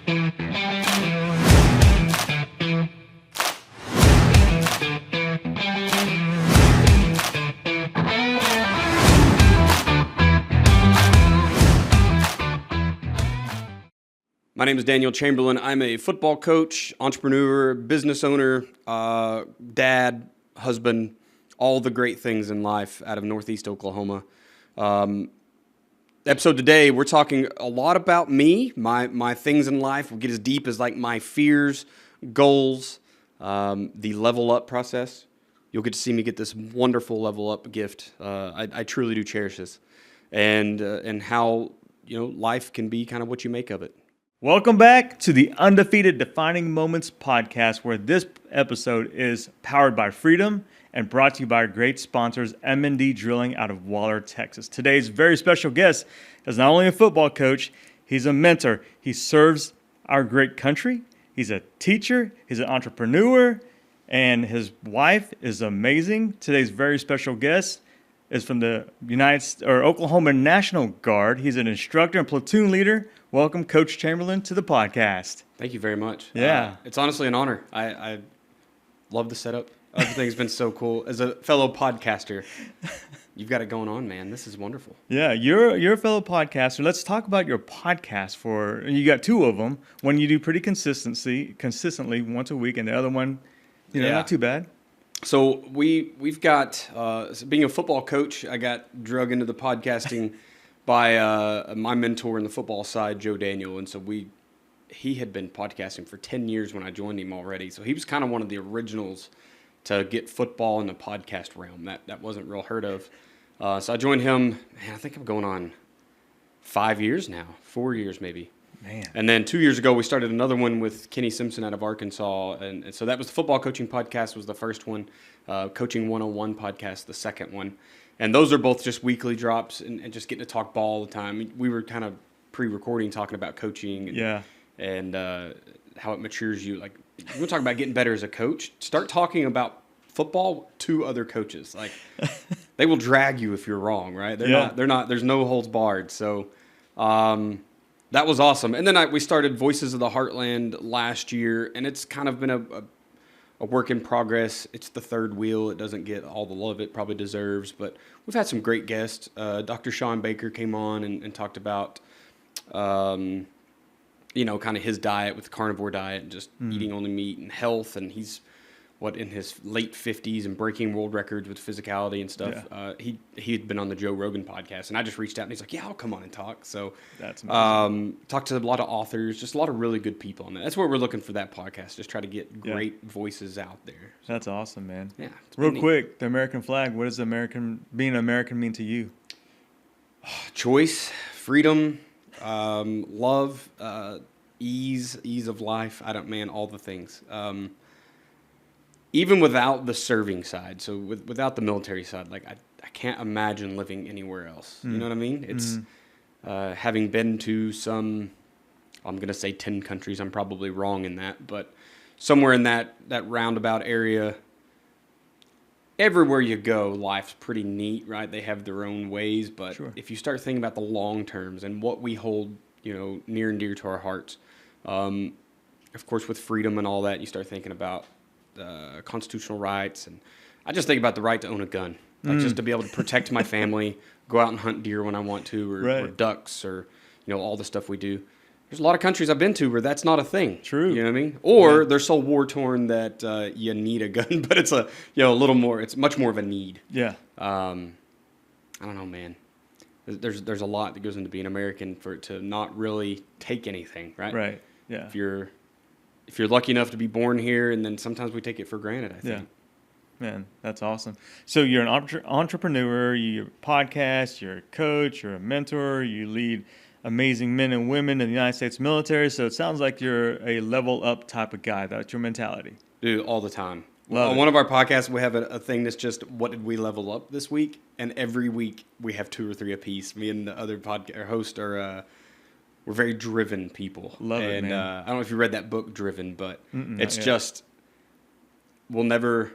My name is Daniel Chamberlain. I'm a football coach, entrepreneur, business owner, dad, husband, all the great things in life out of Northeast Oklahoma. Episode today, we're talking a lot about me, my things in life. We'll get as deep as like my fears, goals, the level up process. You'll get to see me get this wonderful level up gift. I truly do cherish this, and how life can be kind of what you make of it. Welcome back to the Undefeated Defining Moments podcast, where this episode is powered by Freedom and brought to you by our great sponsors, M&D Drilling out of Waller, Texas. Today's very special guest is not only a football coach, he's a mentor. He serves our great country. He's a teacher. He's an entrepreneur, and his wife is amazing. Today's very special guest is from the Oklahoma National Guard. He's an instructor and platoon leader. Welcome, Coach Chamberlain, to the podcast. Thank you very much. Yeah. It's honestly an honor. I love the setup. Everything's been so cool. As a fellow podcaster, you've got it going on, man. This is wonderful. Yeah, you're a fellow podcaster. Let's talk about your podcast. You got two of them. One you do pretty consistently once a week, and the other one, not too bad. So we've got, being a football coach, I got drug into the podcasting by my mentor in the football side, Joe Daniel. And so he had been podcasting for 10 years when I joined him already. So he was kind of one of the originals to get football in the podcast realm. That wasn't real heard of. So I joined him, man, I think I'm going on 5 years now, 4 years maybe. Man. And then 2 years ago, we started another one with Kenny Simpson out of Arkansas. And so that was the football coaching podcast was the first one. Coaching 101 podcast, the second one. And those are both just weekly drops and just getting to talk ball all the time. We were kind of pre-recording talking about coaching and how it matures you. Like, we're talking about getting better as a coach. Start talking about football to other coaches. Like, they will drag you if you're wrong, right? They're not, there's no holds barred. So that was awesome. And then we started Voices of the Heartland last year, and it's kind of been a work in progress. It's the third wheel. It doesn't get all the love it probably deserves, but we've had some great guests. Dr. Sean Baker came on and talked about, kind of his diet with the carnivore diet and just eating only meat and health. And he's in his late 50s and breaking world records with physicality and stuff. Yeah. He had been on the Joe Rogan podcast, and I just reached out and he's like, yeah, I'll come on and talk. So that's amazing. Talked to a lot of authors, just a lot of really good people on that. That's what we're looking for that podcast, just try to get great voices out there. So, that's awesome, man. Yeah. Real quick, the American flag, what does being an American mean to you? Choice, freedom, love, ease of life. All the things. Even without the serving side, so without the military side, like I can't imagine living anywhere else. You know what I mean? It's having been to some, I'm going to say 10 countries. I'm probably wrong in that, but somewhere in that roundabout area, everywhere you go, life's pretty neat, right? They have their own ways, but if you start thinking about the long terms and what we hold, near and dear to our hearts, of course, with freedom and all that, you start thinking about constitutional rights, and I just think about the right to own a gun, like just to be able to protect my family, go out and hunt deer when I want to, or ducks, or all the stuff we do. There's a lot of countries I've been to where that's not a thing. True. You know what I mean? Or they're so war torn that you need a gun, but it's a little more. It's much more of a need. Yeah. I don't know, man. There's a lot that goes into being American for it to not really take anything, right? Right. Yeah. If you're lucky enough to be born here, and then sometimes we take it for granted, I think. Yeah. Man, that's awesome. So you're an entrepreneur, you're a podcast, you're a coach, you're a mentor, you lead amazing men and women in the United States military. So it sounds like you're a level up type of guy. That's your mentality. Dude, all the time. On one of our podcasts, we have a thing that's just, what did we level up this week? And every week we have 2 or 3 apiece. Me and the other host are... we're very driven people. Love it, man. I don't know if you read that book, Driven, but it's just we'll never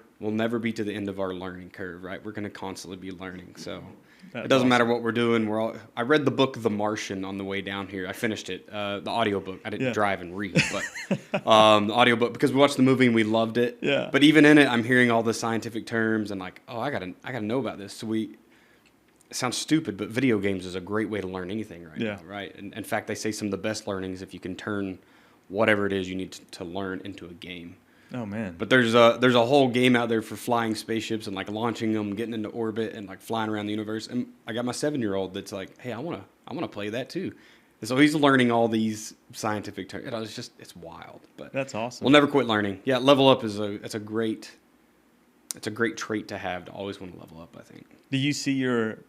be to the end of our learning curve, right? We're going to constantly be learning. So That's it doesn't awesome. matter what we're doing. I read the book The Martian on the way down here. I finished it, the audiobook. I didn't drive and read, but the audiobook, because we watched the movie and we loved it. Yeah. But even in it, I'm hearing all the scientific terms and like, oh, I gotta know about this. So it sounds stupid, but video games is a great way to learn anything now, right? And in fact, they say some of the best learning is if you can turn whatever it is you need to learn into a game. Oh man. But there's a whole game out there for flying spaceships and like launching them, getting into orbit, and like flying around the universe. And I got my 7-year-old that's like, hey, I wanna play that too. And so he's learning all these scientific terms. It's wild. But That's awesome. we'll never quit learning. Yeah, level up is a great trait to have, to always want to level up, I think. Do you see your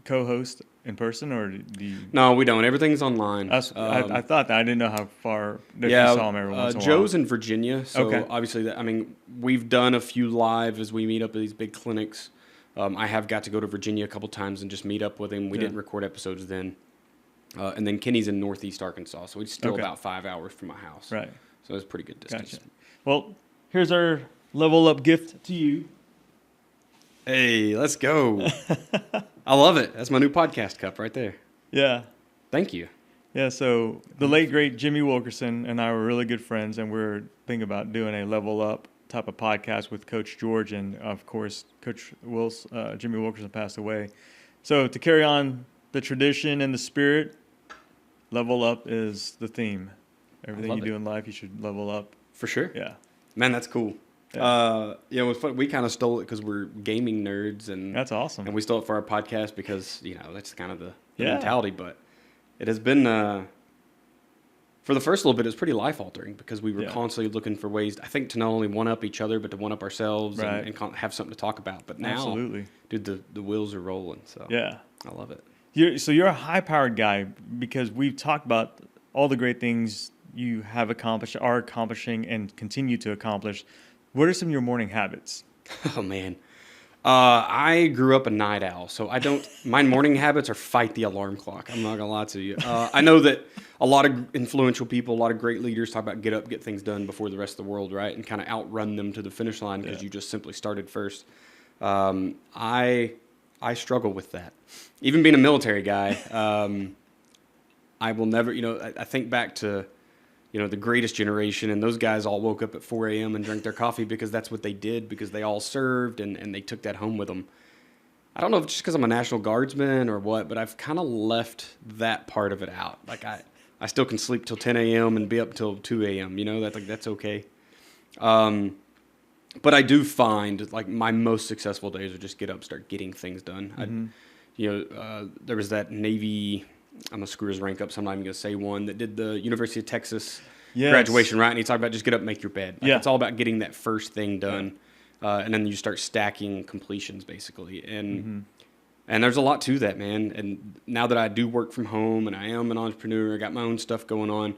co-host in person, or do you? No, we don't. Everything's online. I thought that. I didn't know how far if you saw him every once in a while. Joe's in Virginia, so Okay. obviously, we've done a few live as we meet up at these big clinics. I have got to go to Virginia a couple times and just meet up with him. We didn't record episodes then. And then Kenny's in Northeast Arkansas, so he's still about 5 hours from my house. Right. So it's pretty good distance. Gotcha. Well, here's our level up gift to you. Hey, let's go. I love it. That's my new podcast cup right there. Yeah. Thank you. Yeah, so the late, great Jimmy Wilkerson and I were really good friends, and we're thinking about doing a level up type of podcast with Coach George. And, of course, Coach Jimmy Wilkerson passed away. So to carry on the tradition and the spirit, level up is the theme. Everything you do in life, you should level up. For sure. Yeah. Man, that's cool. Yeah. It was fun. We kind of stole it because we're gaming nerds, and That's awesome. And we stole it for our podcast because that's kind of the Yeah. mentality. But it has been for the first little bit, it was pretty life altering because we were constantly looking for ways, I think, to not only one up each other but to one up ourselves and have something to talk about. But now, Absolutely. dude, the wheels are rolling. So Yeah. I love it. You're a high-powered guy because we've talked about all the great things you have accomplished, are accomplishing, and continue to accomplish. What are some of your morning habits? Oh man, I grew up a night owl, so I don't. My morning habits are fight the alarm clock. I'm not gonna lie to you. I know that a lot of influential people, a lot of great leaders talk about get up, get things done before the rest of the world, right, and kind of outrun them to the finish line because you just simply started first. I struggle with that. Even being a military guy, I will never. I think back to the greatest generation, and those guys all woke up at 4 a.m. and drank their coffee because that's what they did, because they all served and they took that home with them. I don't know if it's just because I'm a National Guardsman or what, but I've kind of left that part of it out. Like I still can sleep till 10 a.m. and be up till 2 a.m. That's okay. But I do find like my most successful days are just get up, start getting things done. There was that Navy, I'm going to screw his rank up, so I'm not even going to say one, that did the University of Texas graduation, right? And he talked about just get up, make your bed. It's all about getting that first thing done. And then you start stacking completions, basically. And there's a lot to that, man. And now that I do work from home and I am an entrepreneur, I got my own stuff going on,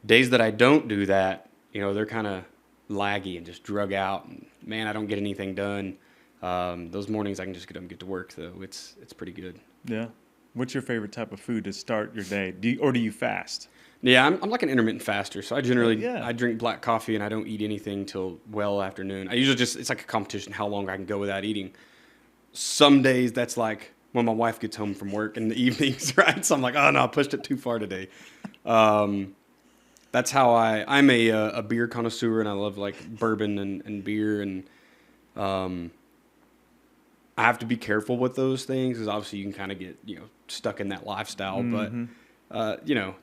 days that I don't do that, they're kind of laggy and just drug out. And, man, I don't get anything done. Those mornings I can just get up and get to work, though. It's pretty good. Yeah. What's your favorite type of food to start your day? Do you fast? Yeah, I'm like an intermittent faster, so I generally I drink black coffee and I don't eat anything till well afternoon. I usually it's like a competition how long I can go without eating. Some days that's like when my wife gets home from work in the evenings, right? So I'm like, oh no, I pushed it too far today. That's how I'm a beer connoisseur, and I love like bourbon and beer, and I have to be careful with those things because obviously you can kind of get stuck in that lifestyle, but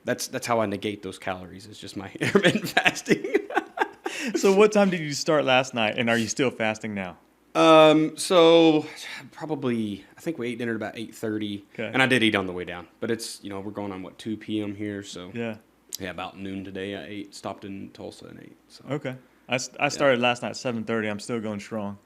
that's how I negate those calories. It's just my intermittent fasting. So what time did you start last night, and are you still fasting now? So probably I think we ate dinner at about 8:30, and I did eat on the way down. But it's we're going on 2 p.m. here, so yeah, about noon today. I stopped in Tulsa and ate. So. Okay, I started last night at 7:30. I'm still going strong.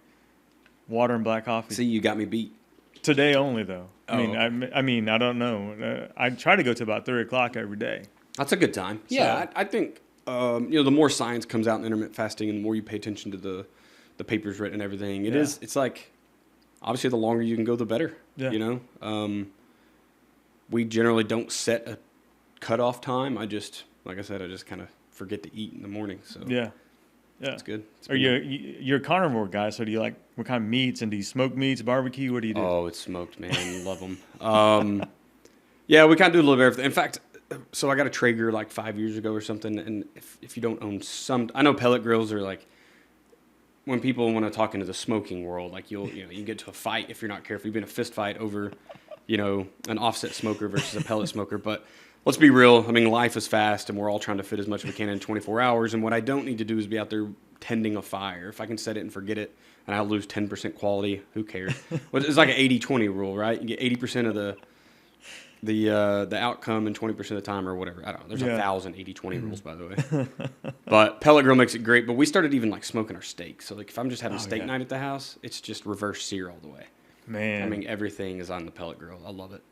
Water and black coffee. See, you got me beat. Today only, though. I mean, I don't know. I try to go to about 3 o'clock every day. That's a good time. Yeah, I think the more science comes out in intermittent fasting, and the more you pay attention to the papers written and everything, it's like obviously the longer you can go, the better. Yeah. We generally don't set a cutoff time. Like I said, I just kind of forget to eat in the morning. So yeah. Yeah. It's good. You're a carnivore guy, so do you like what kind of meats, and do you smoke meats, barbecue? What do you do? Oh, it's smoked, man. Love them. Yeah, we kind of do a little bit of everything. In fact, so I got a Traeger like 5 years ago or something. And if you don't own some, I know pellet grills are like, when people want to talk into the smoking world, like you can get to a fight if you're not careful. You've been in a fist fight over, an offset smoker versus a pellet smoker. But let's be real. I mean, life is fast, and we're all trying to fit as much as we can in 24 hours. And what I don't need to do is be out there tending a fire. If I can set it and forget it, and I'll lose 10% quality, who cares? It's like an 80-20 rule, right? You get 80% of the outcome in 20% of the time, or whatever. I don't know. There's 1,000 80-20 rules, by the way. But pellet grill makes it great. But we started even like smoking our steak. So like if I'm just having steak night at the house, it's just reverse sear all the way. Man, I mean, everything is on the pellet grill. I love it.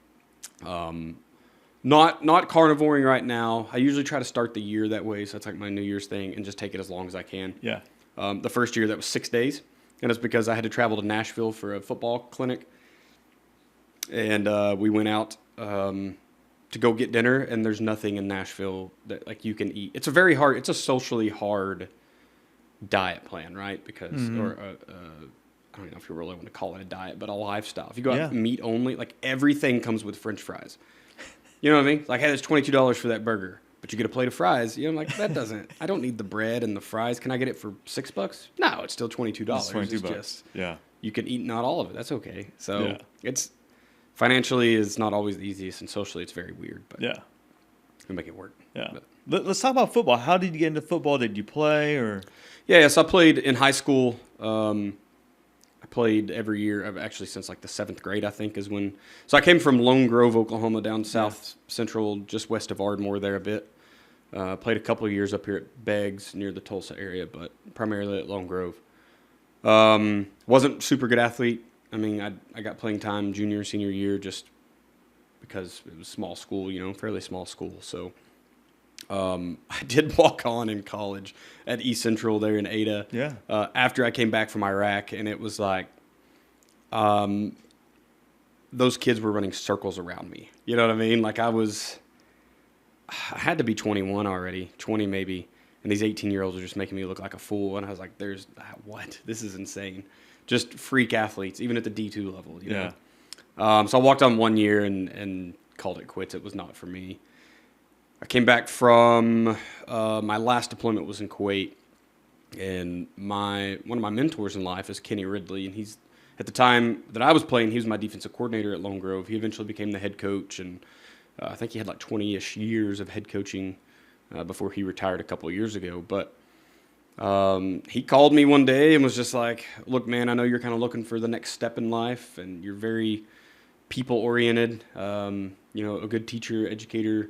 Not carnivoring right now. I usually try to start the year that way, so that's like my New Year's thing, and just take it as long as I can. Yeah. The first year that was 6 days, and it's because I had to travel to Nashville for a football clinic, and we went out to go get dinner, and there's nothing in Nashville that like you can eat. It's a socially hard diet plan, right? Because I don't know if you really want to call it a diet, but a lifestyle. If you go out meat only, like everything comes with French fries. You know what I mean? Like, hey, it's $22 for that burger, but you get a plate of fries. I'm like, I don't need the bread and the fries. Can I get it for $6? No, it's still $22. It's $22. It's just, yeah. You can eat not all of it. That's okay. So it's financially is not always the easiest, and socially it's very weird, but we make it work. Yeah. Let's talk about football. How did you get into football? Did you play or? Yes, I played in high school. I played every year, actually since like the 7th grade, I think, is when. So I came from Lone Grove, Oklahoma, down south central, just west of Ardmore there a bit. Played a couple of years up here at Beggs near the Tulsa area, but primarily at Lone Grove. Wasn't super good athlete. I mean, I got playing time junior, senior year just because it was small school, fairly small school. So I did walk on in college at East Central there in Ada. Yeah. After I came back from Iraq, and it was like, those kids were running circles around me. You know what I mean? Like I had to be 21 already, 20 maybe, and these 18-year-olds were just making me look like a fool. And I was like, what? This is insane. Just freak athletes, even at the D2 level. You know? So I walked on 1 year and called it quits. It was not for me. I came back from my last deployment was in Kuwait, and one of my mentors in life is Kenny Ridley, and he's at the time that I was playing, he was my defensive coordinator at Lone Grove. He eventually became the head coach, and I think he had like 20-ish years of head coaching before he retired a couple of years ago. But he called me one day and was just like, "Look, man, I know you're kind of looking for the next step in life, and you're very people-oriented. A good teacher, educator."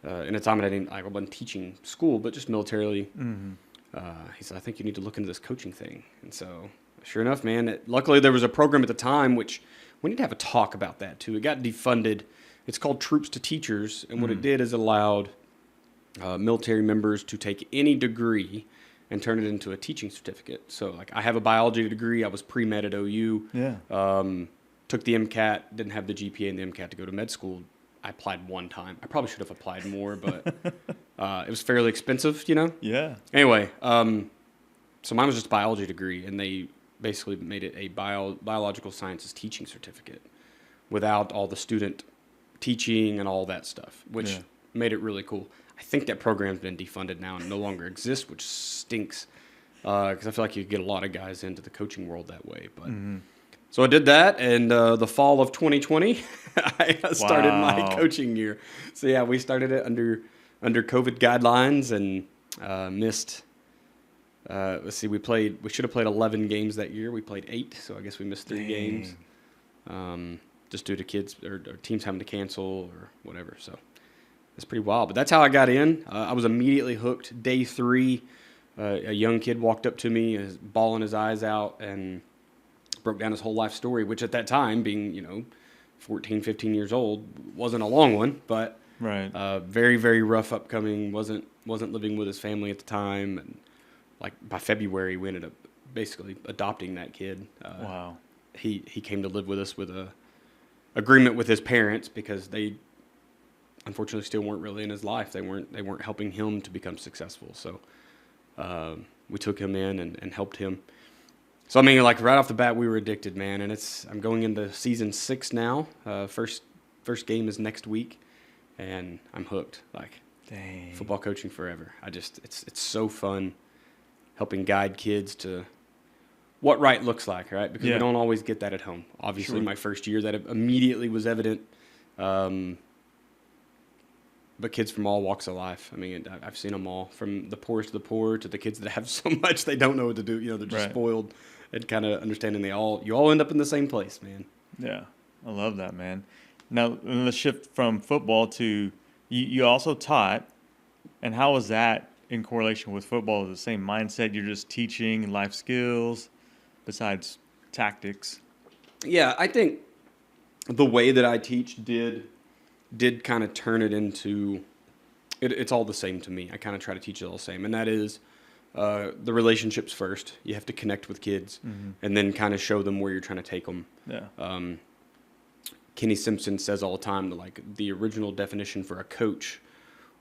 In a time that I wasn't teaching school, but just militarily. Mm-hmm. He said, "I think you need to look into this coaching thing." And so, sure enough, man, luckily there was a program at the time, which we need to have a talk about that too. It got defunded. It's called Troops to Teachers. And what it did is allowed military members to take any degree and turn it into a teaching certificate. So like I have a biology degree. I was pre-med at OU. Yeah. Took the MCAT, didn't have the GPA in the MCAT to go to med school. I applied one time. I probably should have applied more, but it was fairly expensive, Yeah. Anyway, so mine was just a biology degree, and they basically made it a biological sciences teaching certificate without all the student teaching and all that stuff, which made it really cool. I think that program's been defunded now and no longer exists, which stinks because I feel like you could get a lot of guys into the coaching world that way, but... Mm-hmm. So I did that, and the fall of 2020, I started my coaching year. So yeah, we started it under COVID guidelines and missed. Let's see, we should have played 11 games that year. We played 8, so I guess we missed 3 games, just due to kids or teams having to cancel or whatever. So it's pretty wild, but that's how I got in. I was immediately hooked. Day 3, a young kid walked up to me, bawling his eyes out, and broke down his whole life story, which at that time, being, 14, 15 years old, wasn't a long one, but very, very rough upcoming, wasn't living with his family at the time. And like by February, we ended up basically adopting that kid. Wow. He came to live with us with a agreement with his parents because they unfortunately still weren't really in his life. They weren't helping him to become successful. So we took him in and helped him. So, I mean, like right off the bat, we were addicted, man. And I'm going into season 6 now. First game is next week, and I'm hooked. Like, Dang. football coaching forever. It's so fun helping guide kids to what right looks like, right? Because we don't always get that at home. Obviously, my first year, that immediately was evident. But kids from all walks of life. I mean, I've seen them all, from the poorest of the poor to the kids that have so much they don't know what to do. They're just spoiled, and kind of understanding you all end up in the same place, man. Yeah, I love that, man. Now, let's shift from football to you also taught, and how was that in correlation with football? The same mindset? You're just teaching life skills besides tactics? Yeah, I think the way that I teach did kind of turn it into, it's all the same to me. I kind of try to teach it all the same, and that is the relationships first. You have to connect with kids, and then kind of show them where you're trying to take them. Yeah. Kenny Simpson says all the time that, like, the original definition for a coach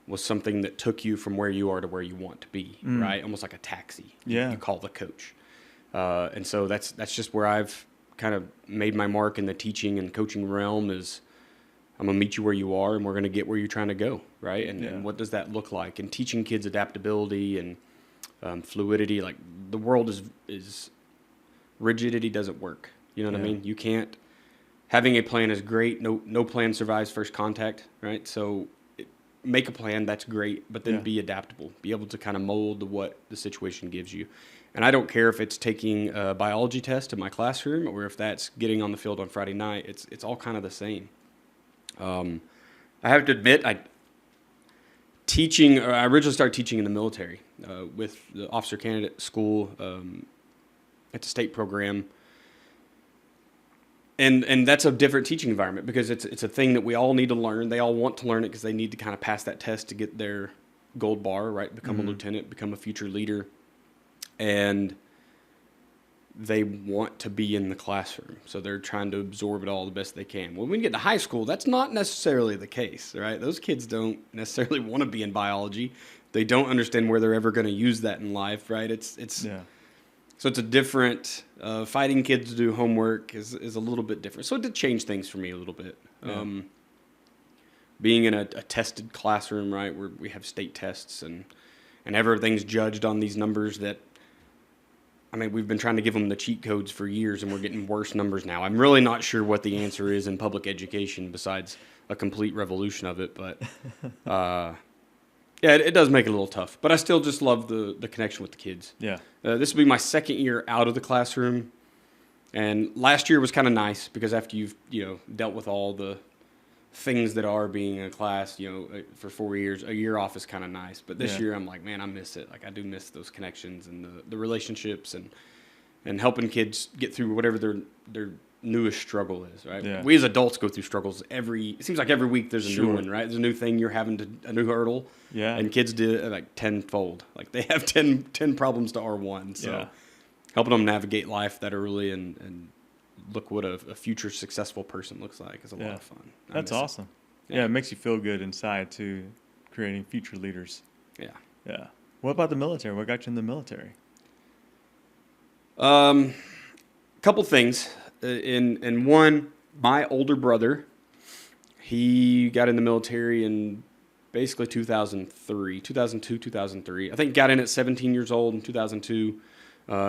was something that took you from where you are to where you want to be, right? Almost like a taxi. Yeah. You call the coach. And so that's just where I've kind of made my mark in the teaching and coaching realm. Is I'm going to meet you where you are, and we're going to get where you're trying to go, right? And what does that look like? And teaching kids adaptability and fluidity. Like, the world is rigidity doesn't work. You know what I mean? You can't. Having a plan is great. No plan survives first contact, right? So make a plan. That's great, but then be adaptable. Be able to kind of mold to what the situation gives you. And I don't care if it's taking a biology test in my classroom or if that's getting on the field on Friday night. It's all kind of the same. I have to admit, I originally started teaching in the military with the officer candidate school at the state program. And that's a different teaching environment because it's a thing that we all need to learn. They all want to learn it because they need to kind of pass that test to get their gold bar, right? Become a lieutenant, become a future leader. And they want to be in the classroom. So they're trying to absorb it all the best they can. Well, when you get to high school, that's not necessarily the case, right? Those kids don't necessarily want to be in biology. They don't understand where they're ever going to use that in life, right? So it's a different, fighting kids to do homework is a little bit different. So it did change things for me a little bit. Yeah. Being in a tested classroom, right, where we have state tests and everything's judged on these numbers that, I mean, we've been trying to give them the cheat codes for years, and we're getting worse numbers now. I'm really not sure what the answer is in public education besides a complete revolution of it. But, yeah, it does make it a little tough. But I still just love the connection with the kids. Yeah. This will be my second year out of the classroom. And last year was kind of nice because after you've, dealt with all the things that are being in a class, for 4 years, a year off is kind of nice. But this year I'm like, man, I miss it. Like, I do miss those connections and the relationships and helping kids get through whatever their newest struggle is, right? Yeah. We as adults go through struggles it seems like every week there's a new one, right? There's a new thing a new hurdle. Yeah. And kids do it like tenfold. Like, they have 10 problems to R1. So helping them navigate life that early and look what a future successful person looks like is a lot of fun. That's awesome. Yeah, it makes you feel good inside too, creating future leaders. Yeah. Yeah. What about the military? What got you in the military? Couple things. In one, my older brother, he got in the military in basically 2002, 2003. I think got in at 17 years old in 2002.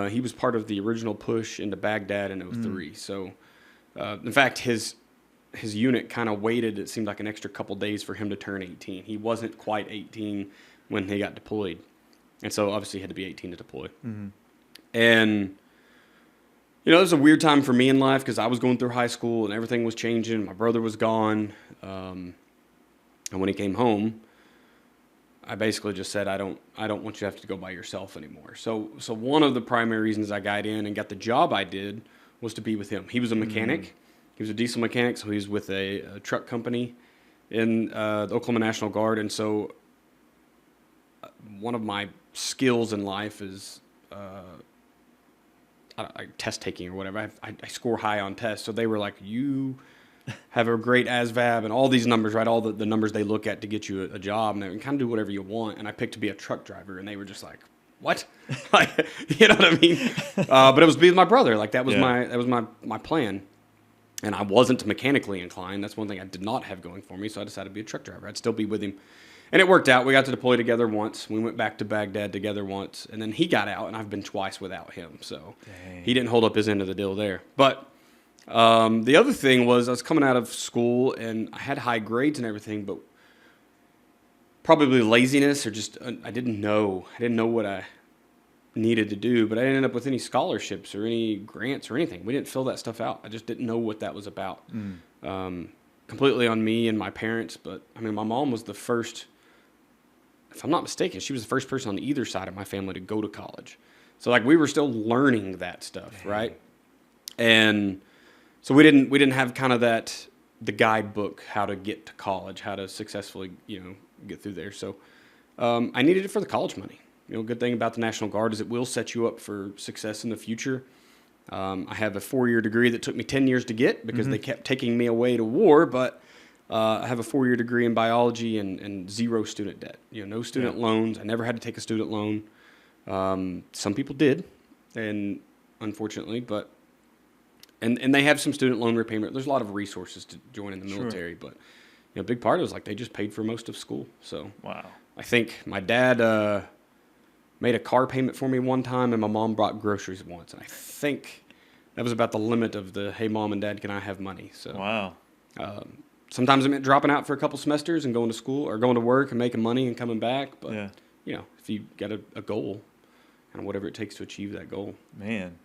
He was part of the original push into Baghdad in 2003. So, in fact, his unit kind of waited, it seemed like, an extra couple days for him to turn 18. He wasn't quite 18 when he got deployed. And so, obviously, he had to be 18 to deploy. Mm-hmm. And, it was a weird time for me in life because I was going through high school and everything was changing. My brother was gone. And when he came home, I basically just said, I don't want you to have to go by yourself anymore. So one of the primary reasons I got in and got the job I did was to be with him. He was a mechanic. Mm-hmm. He was a diesel mechanic, so he was with a truck company in the Oklahoma National Guard. And so one of my skills in life is test taking or whatever. I score high on tests. So they were like, you have a great ASVAB and all these numbers, right? All the numbers they look at to get you a job, and they can kind of do whatever you want. And I picked to be a truck driver, and they were just like, what? Like, you know what I mean? But it was be with my brother. Like that was Yeah. my plan. And I wasn't mechanically inclined. That's one thing I did not have going for me. So I decided to be a truck driver. I'd still be with him. And it worked out. We got to deploy together once. We went back to Baghdad together once. And then he got out, and I've been twice without him. So Dang. he didn't hold up his end of the deal there. But the other thing was I was coming out of school, and I had high grades and everything, but probably laziness or just I didn't know. I didn't know what I needed to do, but I didn't end up with any scholarships or any grants or anything. We didn't fill that stuff out. I just didn't know what that was about. Completely on me and my parents, but I mean, my mom was the first, if I'm not mistaken, she was the first person on either side of my family to go to college. So like we were still learning that stuff, right? And so we didn't have kind of the guidebook how to get to college, how to successfully, get through there. So I needed it for the college money. Good thing about the National Guard is it will set you up for success in the future. I have a 4-year degree that took me 10 years to get because they kept taking me away to war, but I have a 4-year degree in biology and zero student debt. No student loans. I never had to take a student loan. Some people did, and unfortunately, but and they have some student loan repayment. There's a lot of resources to join in the military, but a big part was like they just paid for most of school. So Wow. I think my dad made a car payment for me one time, and my mom brought groceries once. And I think that was about the limit of the, hey, Mom and Dad, can I have money? So Wow. sometimes it meant dropping out for a couple semesters and going to school or going to work and making money and coming back. But, if you got a goal and whatever it takes to achieve that goal. Man,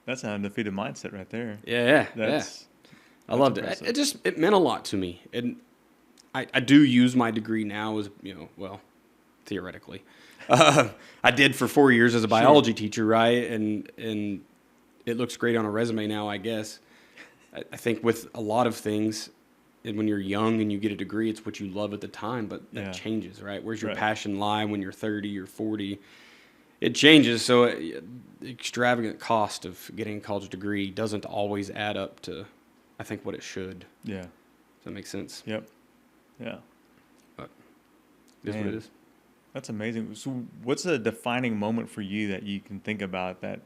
that's an undefeated mindset right there. Yeah. I loved impressive. it. It meant a lot to me. And I do use my degree now as, theoretically. I did for 4 years as a biology teacher, right? And it looks great on a resume now, I guess. I think with a lot of things, and when you're young and you get a degree, it's what you love at the time, but that changes, right? Where's your passion lie when you're 30 or 40? It changes. So the extravagant cost of getting a college degree doesn't always add up to, I think, what it should. Yeah. Does that make sense? Yep. Yeah. But it is what it is. That's amazing. So what's a defining moment for you that you can think about that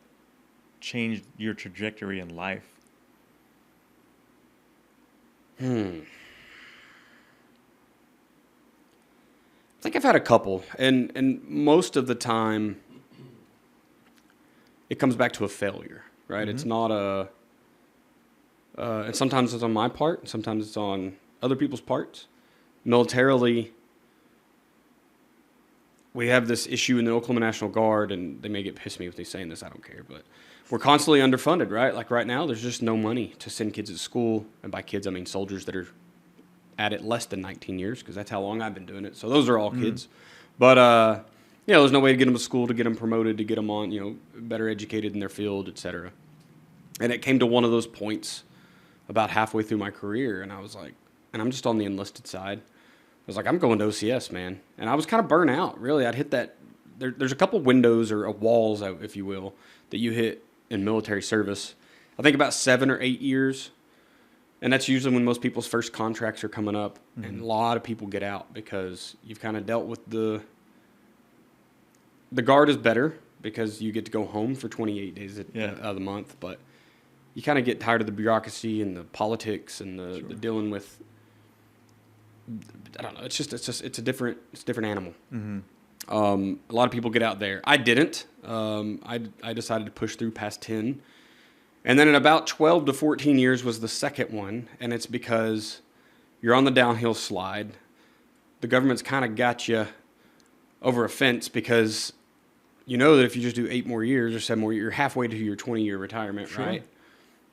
changed your trajectory in life? I think I've had a couple, and most of the time it comes back to a failure, right? It's not and sometimes it's on my part, and sometimes it's on other people's parts. Militarily, we have this issue in the Oklahoma National Guard, and they may get pissed at me with me saying this, I don't care, but we're constantly underfunded, right? Like right now, there's just no money to send kids to school, and by kids, I mean soldiers that are at it less than 19 years, because that's how long I've been doing it. So those are all kids. But, there's no way to get them to school, to get them promoted, to get them on, better educated in their field, et cetera. And it came to one of those points about halfway through my career, and I was like, and I'm just on the enlisted side. I was like, I'm going to OCS, man. And I was kind of burnt out, really. I'd hit that. There's a couple windows or walls, if you will, that you hit in military service. I think about 7 or 8 years. And that's usually when most people's first contracts are coming up. And a lot of people get out because you've kind of dealt with the Guard is better because you get to go home for 28 days out of the month. But you kind of get tired of the bureaucracy and the politics and the dealing with, I don't know. It's a different animal. A lot of people get out there. I didn't. I decided to push through past 10. And then in about 12 to 14 years was the second one. And it's because you're on the downhill slide. The government's kind of got you over a fence because you know that if you just do 8 more years or 7 more years, you're halfway to your 20-year retirement, right?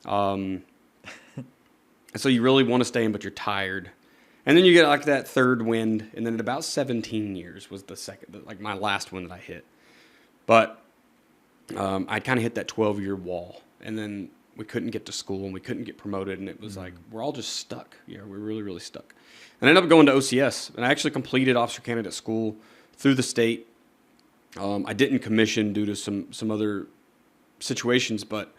And so you really want to stay in, but you're tired. And then you get like that third wind, and then at about 17 years was the second, like my last one that I hit. But I kind of hit that 12-year wall, and then we couldn't get to school, and we couldn't get promoted, and it was like, we're all just stuck. We're really, really stuck. And I ended up going to OCS, and I actually completed officer candidate school through the state. I didn't commission due to some other situations, but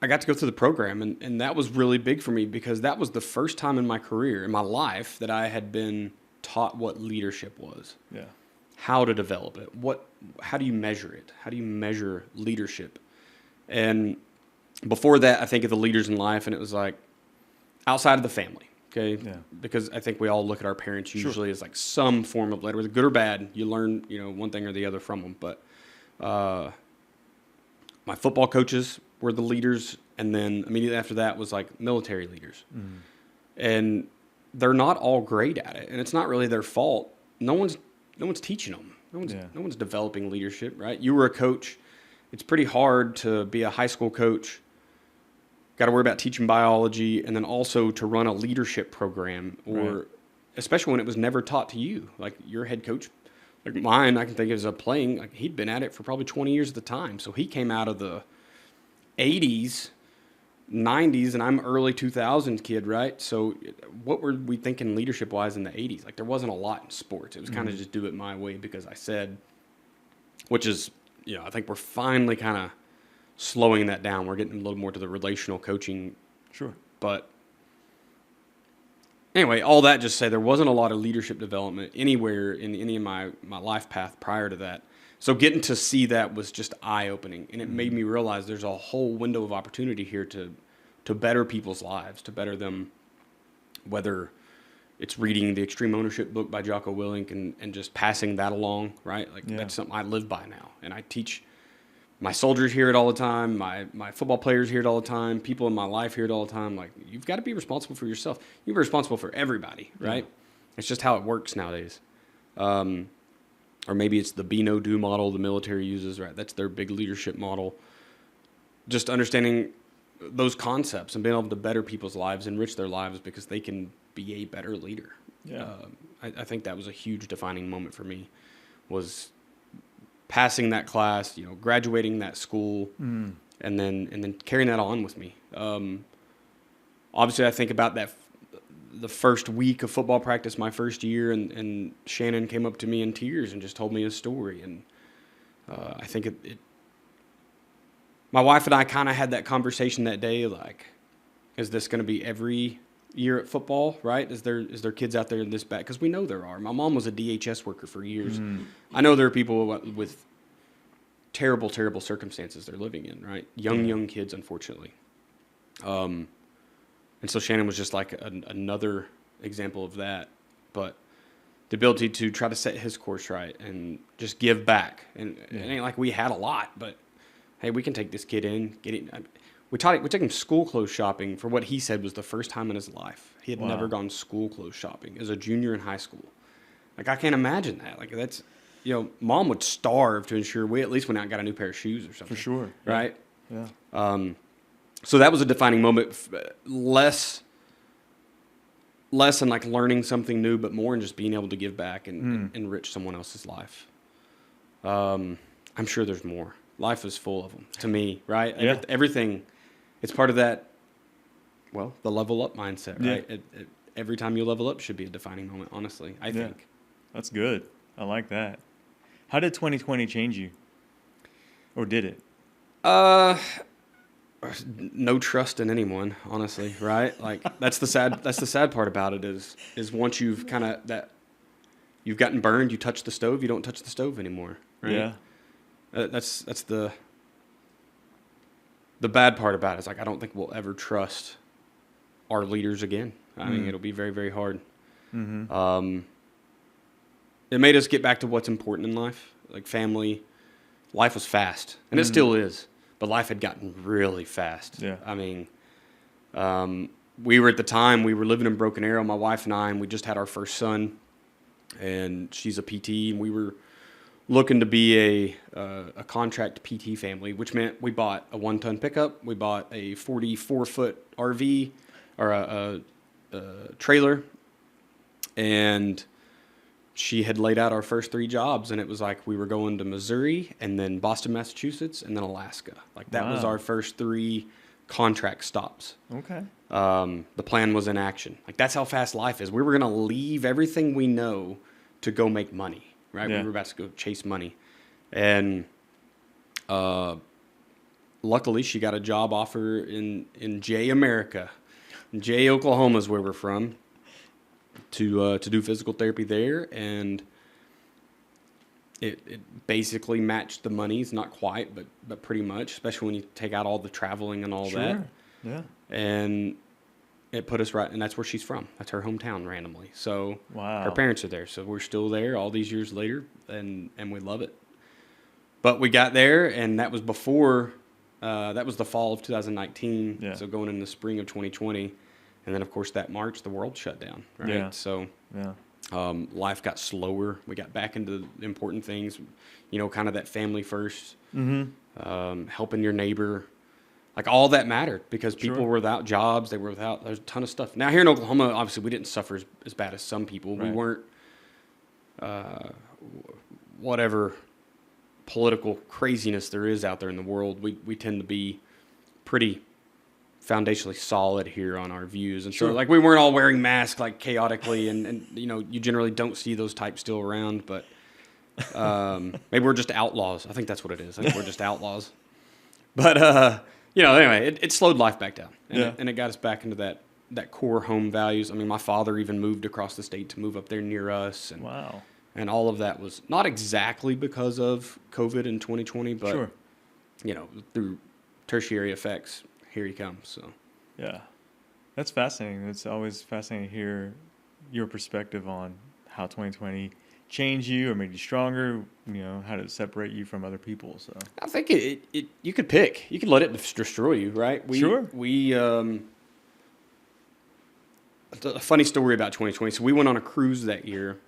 I got to go through the program, and that was really big for me because that was the first time in my career, in my life, that I had been taught what leadership was. Yeah. how to develop it. How do you measure it? How do you measure leadership? And before that, I think of the leaders in life, and it was like outside of the family. Okay. Yeah. Because I think we all look at our parents usually as like some form of leader, whether good or bad. You learn, one thing or the other from them. But my football coaches were the leaders, and then immediately after that was like military leaders. Mm. And they're not all great at it, and it's not really their fault. No one's teaching them. No one's developing leadership, right? You were a coach. It's pretty hard to be a high school coach. Got to worry about teaching biology, and then also to run a leadership program, or especially when it was never taught to you. Like your head coach, like mine, I can think of as playing. Like he'd been at it for probably 20 years at the time, so he came out of the 80s, 90s, and I'm early 2000s kid, right? So what were we thinking leadership-wise in the 80s? Like there wasn't a lot in sports. It was kind of just do it my way because I said, which is, I think we're finally kind of slowing that down. We're getting a little more to the relational coaching. Sure. But anyway, all that just say there wasn't a lot of leadership development anywhere in any of my life path prior to that. So getting to see that was just eye-opening, and it made me realize there's a whole window of opportunity here to better people's lives, to better them, whether it's reading the Extreme Ownership book by Jocko Willink and just passing that along, right? Like that's something I live by now, and I teach. My soldiers hear it all the time. My football players hear it all the time. People in my life hear it all the time. Like, you've got to be responsible for yourself. You're responsible for everybody, right? Yeah. It's just how it works nowadays. Or maybe it's the be no do model the military uses, right? That's their big leadership model. Just understanding those concepts and being able to better people's lives, enrich their lives because they can be a better leader. Yeah. I think that was a huge defining moment for me, was passing that class, graduating that school, and then carrying that on with me. Obviously, I think about that the first week of football practice, my first year, and Shannon came up to me in tears and just told me his story. And I think my wife and I kind of had that conversation that day, like, is this going to be every year at football, right? Is there kids out there in this bad? Because we know there are. My mom was a DHS worker for years. I know there are people with terrible, terrible circumstances they're living in, right? Young kids, unfortunately. And so Shannon was just like another example of that. But the ability to try to set his course right and just give back. And it ain't like we had a lot, but hey, we can take this kid in, get it. We took him school clothes shopping for what he said was the first time in his life. He had never gone school clothes shopping as a junior in high school. Like, I can't imagine that. Like, that's, Mom would starve to ensure we at least went out and got a new pair of shoes or something. For sure. Right? Yeah. So that was a defining moment, less in like learning something new, but more in just being able to give back and enrich someone else's life. I'm sure there's more. Life is full of them, to me, right? Yeah. Everything, it's part of that, the level up mindset, right? Yeah. Every time you level up should be a defining moment, honestly, I think. That's good. I like that. How did 2020 change you? Or did it? No trust in anyone, honestly, right? Like that's the sad part about it is once you've you've gotten burned, you touch the stove, you don't touch the stove anymore, right? Yeah. That's the bad part about it. It's like I don't think we'll ever trust our leaders again. I mean, it'll be very, very hard. Mm-hmm. It made us get back to what's important in life, like family. Life was fast, and it still is. But life had gotten really fast. Yeah. I mean, we were living in Broken Arrow, my wife and I, and we just had our first son, and she's a PT, and we were looking to be a contract PT family, which meant we bought a 1-ton pickup, we bought a 44-foot RV or a trailer, and she had laid out our first 3 jobs, and it was like we were going to Missouri and then Boston, Massachusetts, and then Alaska. Like that was our first 3 contract stops. Okay. The plan was in action. Like that's how fast life is. We were going to leave everything we know to go make money, right? Yeah. We were about to go chase money. And luckily she got a job offer in Jay, America. Jay, Oklahoma is where we're from. To do physical therapy there, and it basically matched the monies, not quite, but pretty much, especially when you take out all the traveling and all that. Yeah. And it put us right, and that's where she's from. That's her hometown randomly. So Wow. her parents are there. So we're still there all these years later, and we love it. But we got there, and that was before, that was the fall of 2019. Yeah. So going in the spring of 2020. And then, of course, that March, the world shut down, right? Yeah. So Yeah. life got slower. We got back into the important things, kind of that family first, helping your neighbor. Like, all that mattered because people were without jobs. They were without, there's a ton of stuff. Now, here in Oklahoma, obviously, we didn't suffer as bad as some people. Right. We weren't, whatever political craziness there is out there in the world, we tend to be pretty foundationally solid here on our views. And so, like, we weren't all wearing masks, like, chaotically, and you generally don't see those types still around, but maybe we're just outlaws. I think that's what it is. I think we're just outlaws. But, anyway, it slowed life back down, and it got us back into that core home values. I mean, my father even moved across the state to move up there near us, and Wow. and all of that was not exactly because of COVID in 2020, but through tertiary effects, here he comes. So Yeah. That's fascinating. It's always fascinating to hear your perspective on how 2020 changed you or made you stronger, how to separate you from other people. So I think it you could pick. You could let it destroy you, right? We a funny story about 2020. So we went on a cruise that year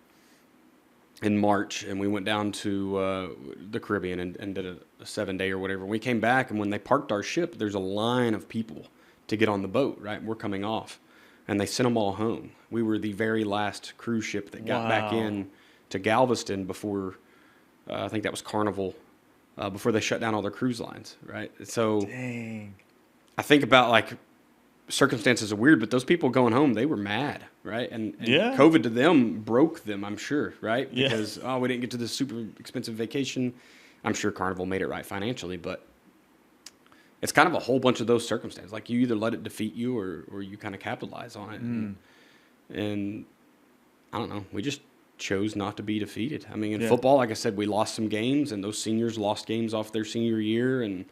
in March, and we went down to the Caribbean and did a 7-day or whatever. We came back, and when they parked our ship, there's a line of people to get on the boat, right? We're coming off, and they sent them all home. We were the very last cruise ship that got back in to Galveston before, I think that was Carnival, before they shut down all their cruise lines, right? So dang. I think about, like, circumstances are weird, but those people going home, they were mad, right? And COVID to them broke them, I'm sure, right? Because, we didn't get to this super expensive vacation. I'm sure Carnival made it right financially, but it's kind of a whole bunch of those circumstances. Like, you either let it defeat you or you kind of capitalize on it. And I don't know. We just chose not to be defeated. I mean, in football, like I said, we lost some games, and those seniors lost games off their senior year. And,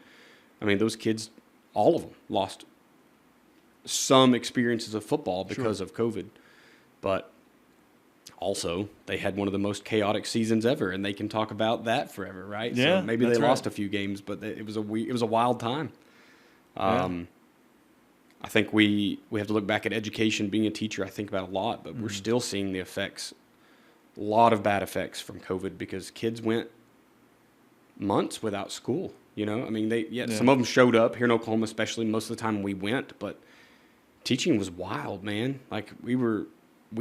I mean, those kids, all of them, lost some experiences of football because of COVID. But also, they had one of the most chaotic seasons ever, and they can talk about that forever, right? Yeah, so maybe they lost a few games, but it was a wild time. I think we have to look back at education. Being a teacher, I think about a lot, but we're still seeing the effects, a lot of bad effects from COVID, because kids went months without school. I mean, some of them showed up here in Oklahoma, especially. Most of the time we went, but teaching was wild, man. Like, we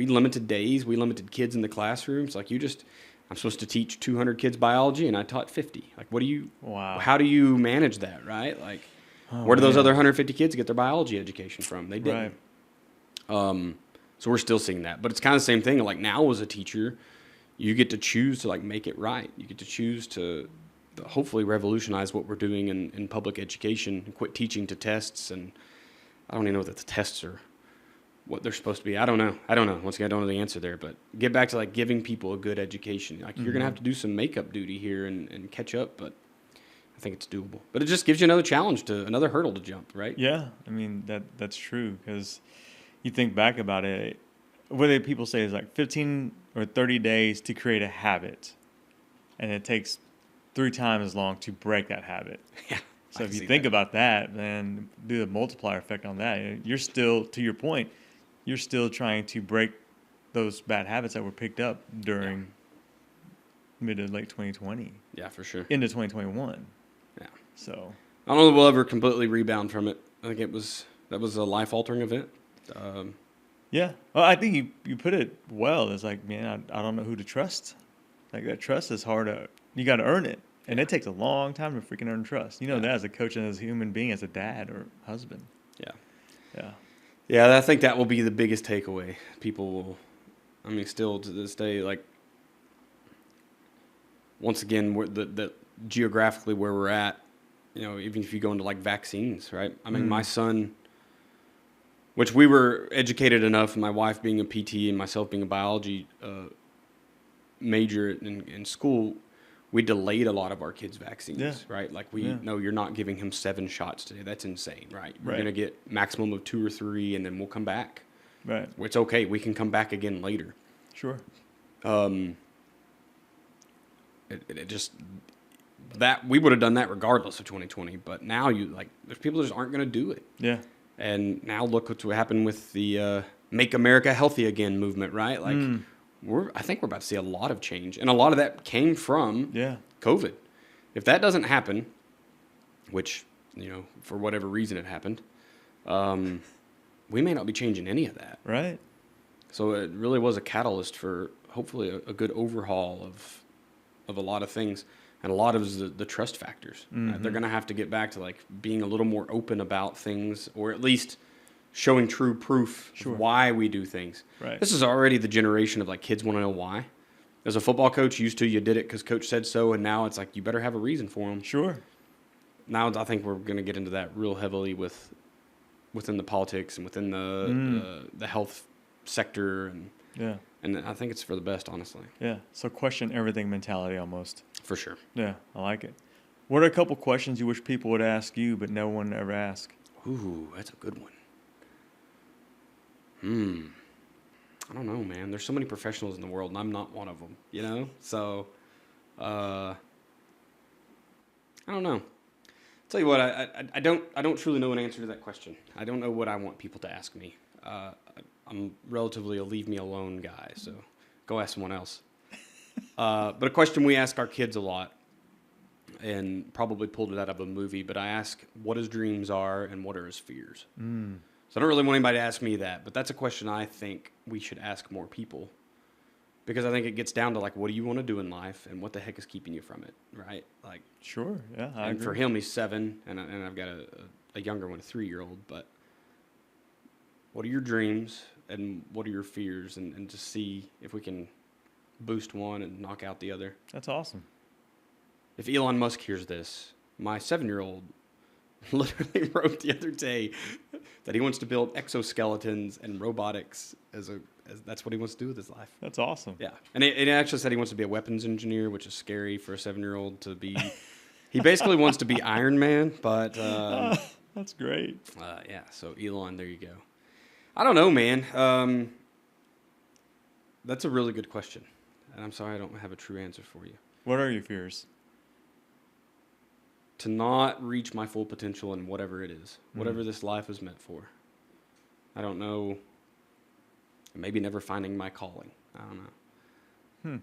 limited days, we limited kids in the classrooms. Like, I'm supposed to teach 200 kids biology, and I taught 50. Like, how do you manage that, right? Like, where do those other 150 kids get their biology education from? They didn't. Right. So we're still seeing that. But it's kind of the same thing. Like, now as a teacher, you get to choose to, like, make it right. You get to choose to hopefully revolutionize what we're doing in public education and quit teaching to tests. And I don't even know that the tests are what they're supposed to be. I don't know. Once again, I don't know the answer there. But get back to, like, giving people a good education. Like, you're going to have to do some makeup duty here and catch up, but I think it's doable. But it just gives you another challenge, another hurdle to jump, right? Yeah, I mean, that's true, because you think back about it, what do people say is like 15 or 30 days to create a habit, and it takes 3 times as long to break that habit. Yeah. So if you think about that, then do the multiplier effect on that. You're still, to your point, you're still trying to break those bad habits that were picked up during mid to late 2020. Yeah, for sure. Into 2021. Yeah. So I don't know that we'll ever completely rebound from it. I think that was a life-altering event. Yeah. Well, I think you put it well. It's like, man, I don't know who to trust. Like, that trust is hard you got to earn it. And it takes a long time to freaking earn trust. That as a coach and as a human being, as a dad or husband. Yeah. Yeah, I think that will be the biggest takeaway. People will, I mean, still to this day, like, once again, the geographically where we're at, even if you go into, like, vaccines, right? I mean, my son, which we were educated enough, my wife being a PT and myself being a biology major in school, we delayed a lot of our kids' vaccines, Yeah. right? Like no, you're not giving him 7 shots today. That's insane, right? We're Right. going to get maximum of 2 or 3, and then we'll come back. Right. It's okay. We can come back again later. Sure. It just that we would have done that regardless of 2020, but now there's people that just aren't going to do it. Yeah. And now look what's happened with the Make America Healthy Again movement, right? Like I think we're about to see a lot of change, and a lot of that came from COVID. If that doesn't happen, which for whatever reason it happened, we may not be changing any of that. Right. So it really was a catalyst for hopefully a good overhaul of a lot of things. And a lot of the trust factors. They're going to have to get back to like being a little more open about things, or at least showing true proof of why we do things. Right. This is already the generation of like kids want to know why. As a football coach, you did it because coach said so, and now it's like you better have a reason for them. Sure. Now I think we're going to get into that real heavily within the politics and within the health sector, and I think it's for the best, honestly. Yeah. So question everything mentality almost. For sure. Yeah, I like it. What are a couple questions you wish people would ask you, but no one ever asked? Ooh, that's a good one. I don't know, man. There's so many professionals in the world, and I'm not one of them, So, I don't know. Tell you what, I don't truly know an answer to that question. I don't know what I want people to ask me. I'm relatively a leave me alone guy, so go ask someone else. But a question we ask our kids a lot, and probably pulled it out of a movie, but I ask what his dreams are and what are his fears. So I don't really want anybody to ask me that, but that's a question I think we should ask more people, because I think it gets down to like, what do you want to do in life, and what the heck is keeping you from it, right? Like, sure, yeah, I agree. For him, he's 7, and I've got a younger one, a 3-year-old. But what are your dreams, and what are your fears, and just see if we can boost one and knock out the other. That's awesome. If Elon Musk hears this, my 7-year-old literally wrote the other day that he wants to build exoskeletons and robotics as that's what he wants to do with his life. That's awesome. Yeah. And it actually said he wants to be a weapons engineer, which is scary for a 7-year-old to be. He basically wants to be Iron Man, but that's great. Yeah. So Elon, there you go. I don't know, man. That's a really good question, and I'm sorry I don't have a true answer for you. What are your fears? To not reach my full potential in whatever it is, whatever this life is meant for. I don't know. Maybe never finding my calling. I don't know.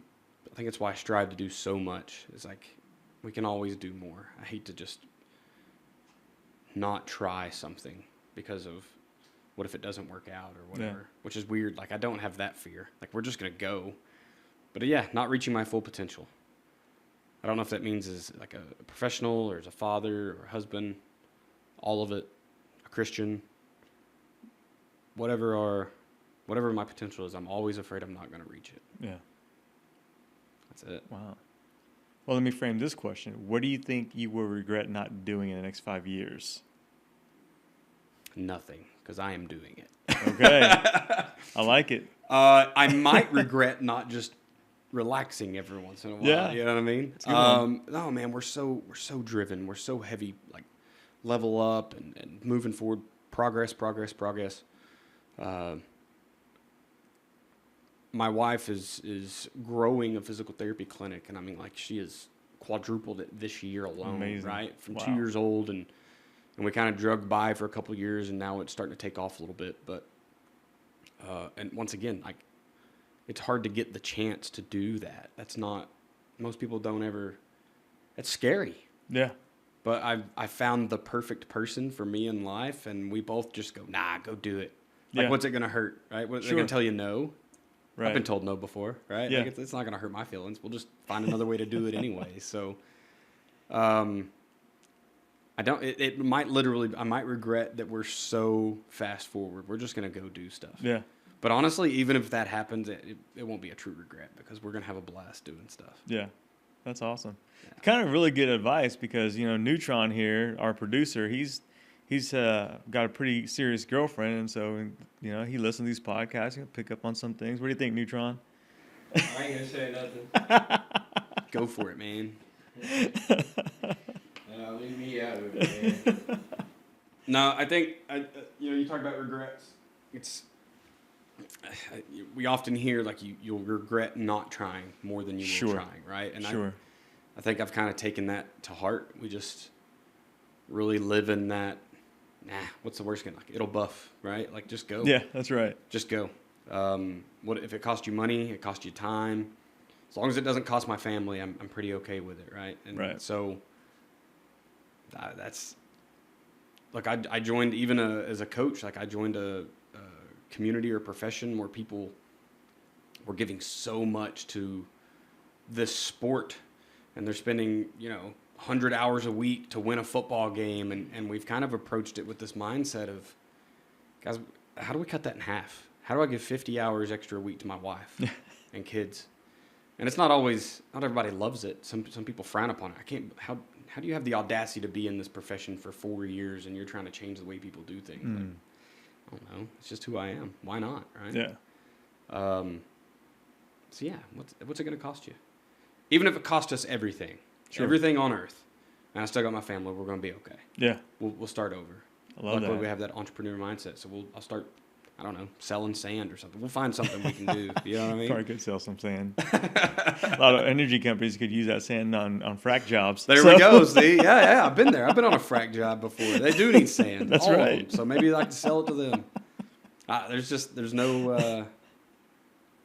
I think it's why I strive to do so much. It's like we can always do more. I hate to just not try something because of what if it doesn't work out or whatever, which is weird. Like I don't have that fear. Like we're just going to go. But yeah, not reaching my full potential. I don't know if that means as like a professional or as a father or a husband, all of it, a Christian, whatever my potential is, I'm always afraid I'm not going to reach it. Yeah. That's it. Wow. Well, let me frame this question. What do you think you will regret not doing in the next 5 years? Nothing, because I am doing it. Okay. I like it. I might regret not just relaxing every once in a while. Yeah. You know what I mean? No, man, we're so driven. We're so heavy, like level up and moving forward, progress. My wife is growing a physical therapy clinic, and I mean, like, she has quadrupled it this year alone. Amazing. Right? From Wow. 2 years old, and we kind of drug by for a couple of years, and now it's starting to take off a little bit. But and once again, like, it's hard to get the chance to do that. That's not, most people don't ever. It's scary. Yeah. But I found the perfect person for me in life, and we both just go, nah, go do it. Like, Yeah. what's it going to hurt, right? They're going to tell you no. Right. I've been told no before, right? Yeah. Like, it's not going to hurt my feelings. We'll just find another way to do it anyway. So, I might regret that we're so fast forward. We're just going to go do stuff. Yeah. But honestly, even if that happens, it won't be a true regret because we're going to have a blast doing stuff. Yeah. That's awesome. Yeah. Kind of really good advice because, Neutron here, our producer, he's got a pretty serious girlfriend. And so, he listens to these podcasts, he'll pick up on some things. What do you think, Neutron? I ain't going to say nothing. Go for it, man. Leave me out of it, man. No, I think you talk about regrets. We often hear like you'll regret not trying more than you will trying, right? And I think I've kind of taken that to heart. We just really live in that. What's the worst? Like it'll buff, right? Like just go. Yeah, that's right. Just go. What if it costs you money? It costs you time. As long as it doesn't cost my family, I'm pretty okay with it, right? And so that's like I joined even as a coach. Like I joined a community or profession where people were giving so much to this sport, and they're spending 100 hours a week to win a football game, and we've kind of approached it with this mindset of, guys, how do we cut that in half? How do I give 50 hours extra a week to my wife and kids? And it's not everybody loves it. Some people frown upon it. How do you have the audacity to be in this profession for 4 years and you're trying to change the way people do things? Like, I don't know. It's just who I am. Why not, right? Yeah. So yeah, what's it going to cost you? Even if it cost us everything, Sure. everything on earth, and I still got my family, we're going to be okay. Yeah. We'll start over. I love Luckily, that. we have that entrepreneur mindset, so I'll start, I don't know, selling sand or something. We'll find something we can do. You know what I mean? Probably could sell some sand. A lot of energy companies could use that sand on frack jobs. There we go. See, yeah, I've been there. I've been on a frack job before. They do need sand. That's all of right. them. So maybe I can sell it to them. There's no. I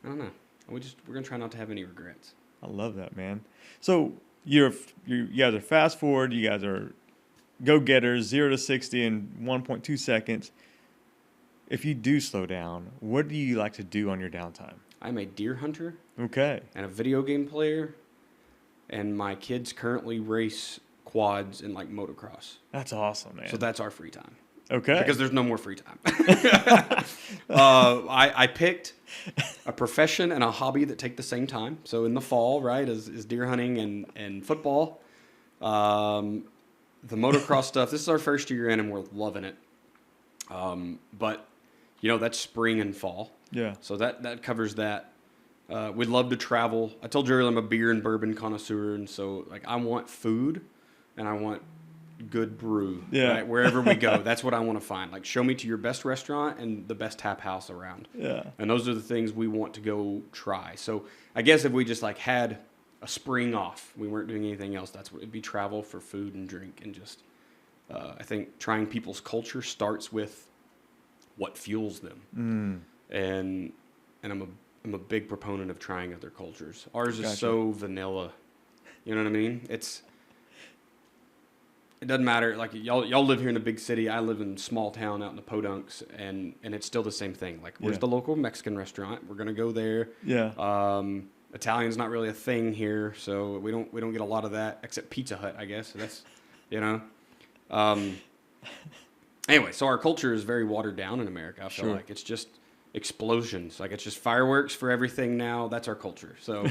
don't know. We're gonna try not to have any regrets. I love that, man. So you guys are fast forward. You guys are go-getters, 0 to 60 in 1.2 seconds. If you do slow down, what do you like to do on your downtime? I'm a deer hunter Okay. and a video game player, and my kids currently race quads and like motocross. That's awesome, man. So that's our free time. Okay. Because there's no more free time. I picked a profession and a hobby that take the same time. So in the fall, right, is deer hunting and football. The motocross stuff, this is our first year in and we're loving it. But, that's spring and fall. Yeah. So that covers that. We'd love to travel. I told Jerry I'm a beer and bourbon connoisseur, and so like I want food and I want good brew. Yeah. Right? Wherever we go, that's what I want to find. Like show me to your best restaurant and the best tap house around. Yeah. And those are the things we want to go try. So I guess if we just like had a spring off, we weren't doing anything else, that's what it'd be: travel for food and drink, and just I think trying people's culture starts with what fuels them. And I'm a big proponent of trying other cultures. Ours is so vanilla. You know what I mean? It doesn't matter. Like y'all live here in a big city. I live in a small town out in the Podunks, and it's still the same thing. Like, where's the local Mexican restaurant? We're gonna go there. Yeah. Italian's not really a thing here, so we don't get a lot of that, except Pizza Hut, I guess. So that's Anyway, so our culture is very watered down in America. I feel like it's just explosions. Like it's just fireworks for everything now. That's our culture. So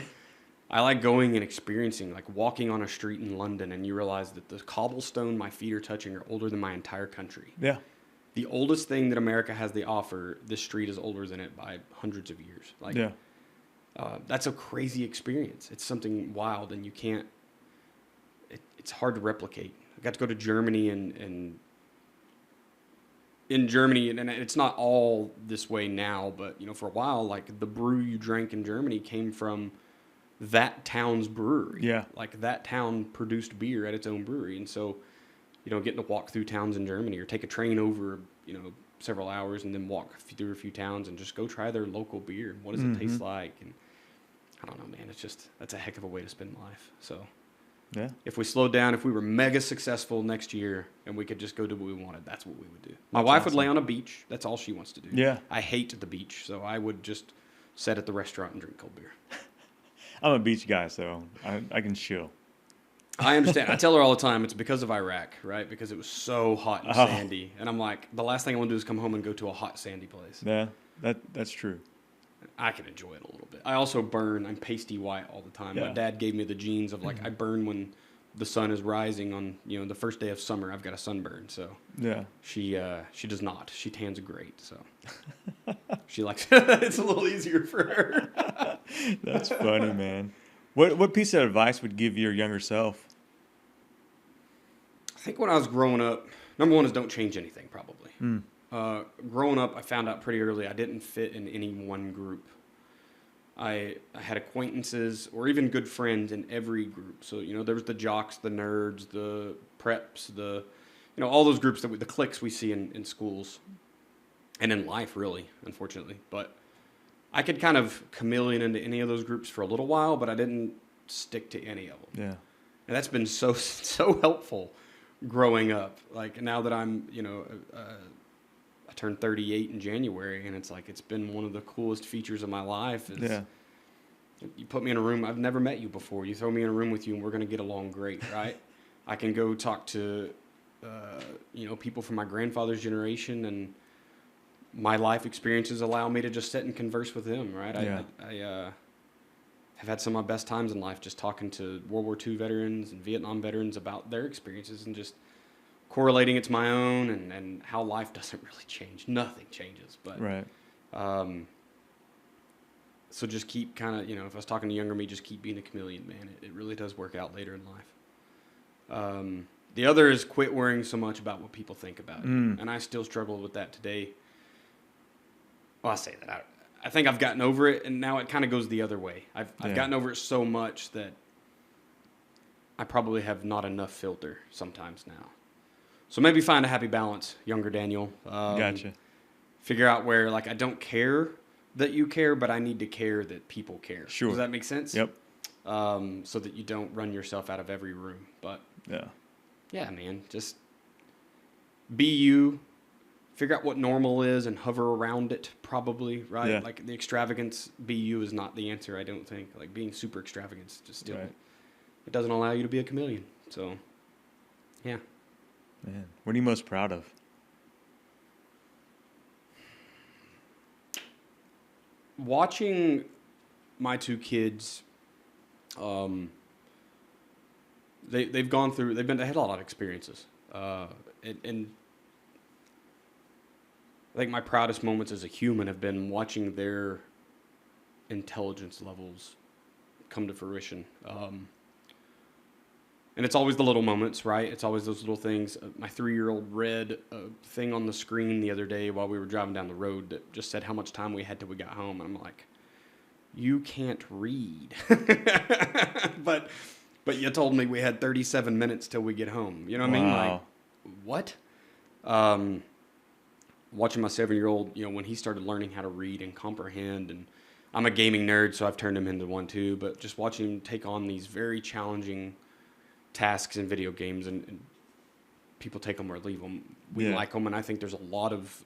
I like going and experiencing, like walking on a street in London, and you realize that the cobblestone my feet are touching are older than my entire country. Yeah. The oldest thing that America has to offer, this street is older than it by hundreds of years. Like, that's a crazy experience. It's something wild, and you can't. It's hard to replicate. I got to go to Germany, and in Germany, and it's not all this way now, but for a while, like the brew you drank in Germany came from that town's brewery. Yeah. Like that town produced beer at its own brewery. And so, getting to walk through towns in Germany or take a train over, several hours and then walk through a few towns and just go try their local beer. What does it taste like? And I don't know, man, that's a heck of a way to spend life. So yeah, if we slowed down, if we were mega successful next year and we could just go do what we wanted, that's what we would do. My wife would lay on a beach. That's all she wants to do. Yeah. I hate the beach. So I would just sit at the restaurant and drink cold beer. I'm a beach guy, so I can chill. I understand. I tell her all the time it's because of Iraq, right? Because it was so hot and sandy. And I'm like, the last thing I want to do is come home and go to a hot, sandy place. Yeah, that's true. I can enjoy it a little bit. I also burn. I'm pasty white all the time. Yeah. My dad gave me the genes of like I burn when the sun is rising on the first day of summer. I've got a sunburn. So Yeah. she does not. She tans great. So she likes it's a little easier for her. That's funny, man. What piece of advice would give your younger self? I think when I was growing up, number one is don't change anything, probably. Mm. Growing up, I found out pretty early I didn't fit in any one group. I had acquaintances or even good friends in every group. So, there was the jocks, the nerds, the preps, all those groups, the cliques we see in schools and in life, really, unfortunately. But I could kind of chameleon into any of those groups for a little while, but I didn't stick to any of them. Yeah. And that's been so helpful growing up. Like now that I'm, I turned 38 in January, and it's like it's been one of the coolest features of my life. You put me in a room, I've never met you before. You throw me in a room with you, and we're going to get along great, right? I can go talk to, people from my grandfather's generation, and my life experiences allow me to just sit and converse with them, right? Yeah. I have had some of my best times in life just talking to World War II veterans and Vietnam veterans about their experiences and just correlating it to my own and how life doesn't really change. Nothing changes. But Right. So just keep kind of, if I was talking to younger me, just keep being a chameleon, man. It really does work out later in life. The other is quit worrying so much about what people think about you. And I still struggle with that today. Well, I say that. I think I've gotten over it, and now it kind of goes the other way. I've gotten over it so much that I probably have not enough filter sometimes now. So maybe find a happy balance, younger Daniel. Gotcha. Figure out where, like, I don't care that you care, but I need to care that people care. Sure. Does that make sense? Yep. So that you don't run yourself out of every room. But yeah, man, just be you. Figure out what normal is and hover around it, probably, right? Yeah. Like the extravagance, be you is not the answer, I don't think. Like being super extravagant is just still, Right. It doesn't allow you to be a chameleon. So, yeah. Man, what are you most proud of? Watching my two kids, they've gone through, they had a lot of experiences. And I think my proudest moments as a human have been watching their intelligence levels come to fruition. And it's always the little moments, right? It's always those little things. My 3-year-old read a thing on the screen the other day while we were driving down the road that just said how much time we had till we got home. And I'm like, you can't read. But you told me we had 37 minutes till we get home. You know what I mean? Like, what? Watching my 7-year-old, when he started learning how to read and comprehend, and I'm a gaming nerd, so I've turned him into one too, but just watching him take on these very challenging tasks in video games, and people take them or leave them. We like them, and I think there's a lot of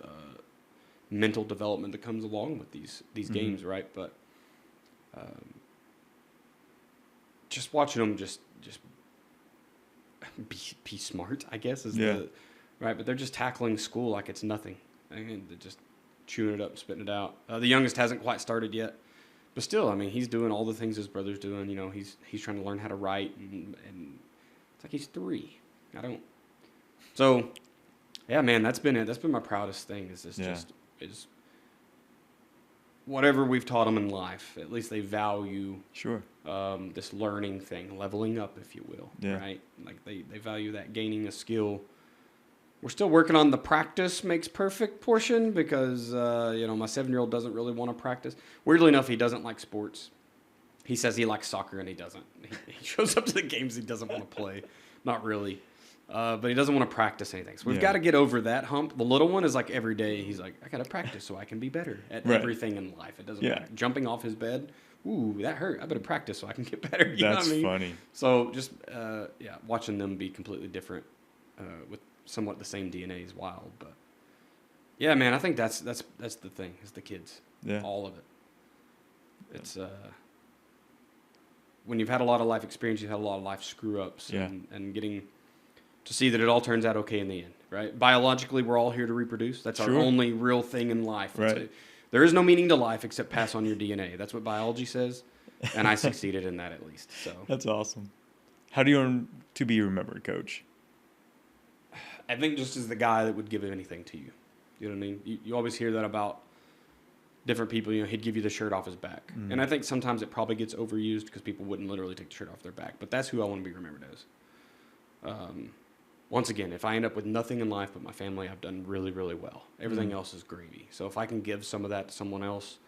mental development that comes along with these games, right? But just watching them just be smart, I guess, is right? But they're just tackling school like it's nothing. And they're just chewing it up, spitting it out. The youngest hasn't quite started yet, but still, I mean, he's doing all the things his brother's doing. He's trying to learn how to write, and it's like he's 3. I don't. So, yeah, man, that's been it. That's been my proudest thing. Is whatever we've taught them in life. At least they value this learning thing, leveling up, if you will. Right? Like they value that, gaining a skill. We're still working on the practice makes perfect portion because, my 7-year-old doesn't really want to practice. Weirdly enough, he doesn't like sports. He says he likes soccer, and he doesn't. He shows up to the games he doesn't want to play. Not really. But he doesn't want to practice anything. So we've got to get over that hump. The little one is like every day he's like, I got to practice so I can be better at everything in life. It doesn't matter. Jumping off his bed, ooh, that hurt. I better practice so I can get better. You know what I mean? Funny. So just, watching them be completely different with somewhat the same DNA is wild. But yeah, man, I think that's the thing, is the kids. Yeah. All of it. It's when you've had a lot of life experience, you've had a lot of life screw ups, and getting to see that it all turns out okay in the end, right? Biologically, we're all here to reproduce. That's our only real thing in life. Right. There is no meaning to life except pass on your DNA. That's what biology says, and I succeeded in that at least. So that's awesome. How do you earn to be remembered, Coach? I think just as the guy that would give anything to you. You know what I mean? You always hear that about different people, he'd give you the shirt off his back. Mm. And I think sometimes it probably gets overused because people wouldn't literally take the shirt off their back. But that's who I want to be remembered as. Once again, if I end up with nothing in life but my family, I've done really, really well. Everything else is gravy. So if I can give some of that to someone else,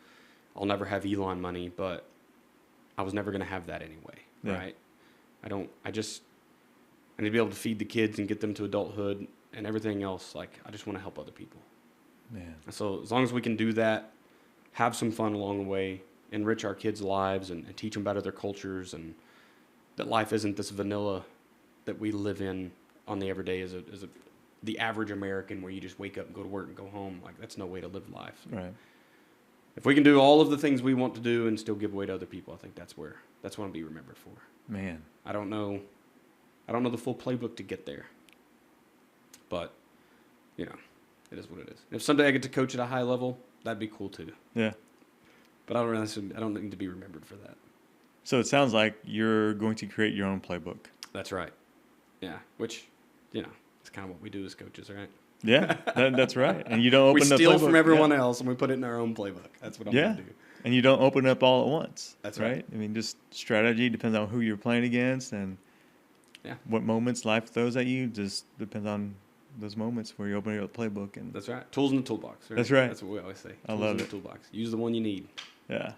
I'll never have Elon money, but I was never going to have that anyway, right? I need to be able to feed the kids and get them to adulthood and everything else. Like, I just want to help other people. Man. So as long as we can do that, have some fun along the way, enrich our kids' lives and teach them about other cultures, and that life isn't this vanilla that we live in on the everyday as the average American, where you just wake up and go to work and go home. Like, that's no way to live life. Right. If we can do all of the things we want to do and still give away to other people, I think that's what I'll be remembered for. Man. I don't know the full playbook to get there, but it is what it is. If someday I get to coach at a high level, that'd be cool too. Yeah. But I don't need to be remembered for that. So it sounds like you're going to create your own playbook. That's right. Yeah, which it's kind of what we do as coaches, right? Yeah, that's right. And you don't open we the steal playbook. from everyone else and we put it in our own playbook. That's what I'm going to do. And you don't open up all at once. That's right. I mean, just strategy depends on who you're playing against and what moments life throws at you. Just depends on those moments where you open your playbook. And that's right. Tools in the toolbox. Right? That's right. That's what we always say. I Tools love in the it. toolbox. Use the one you need. Yeah.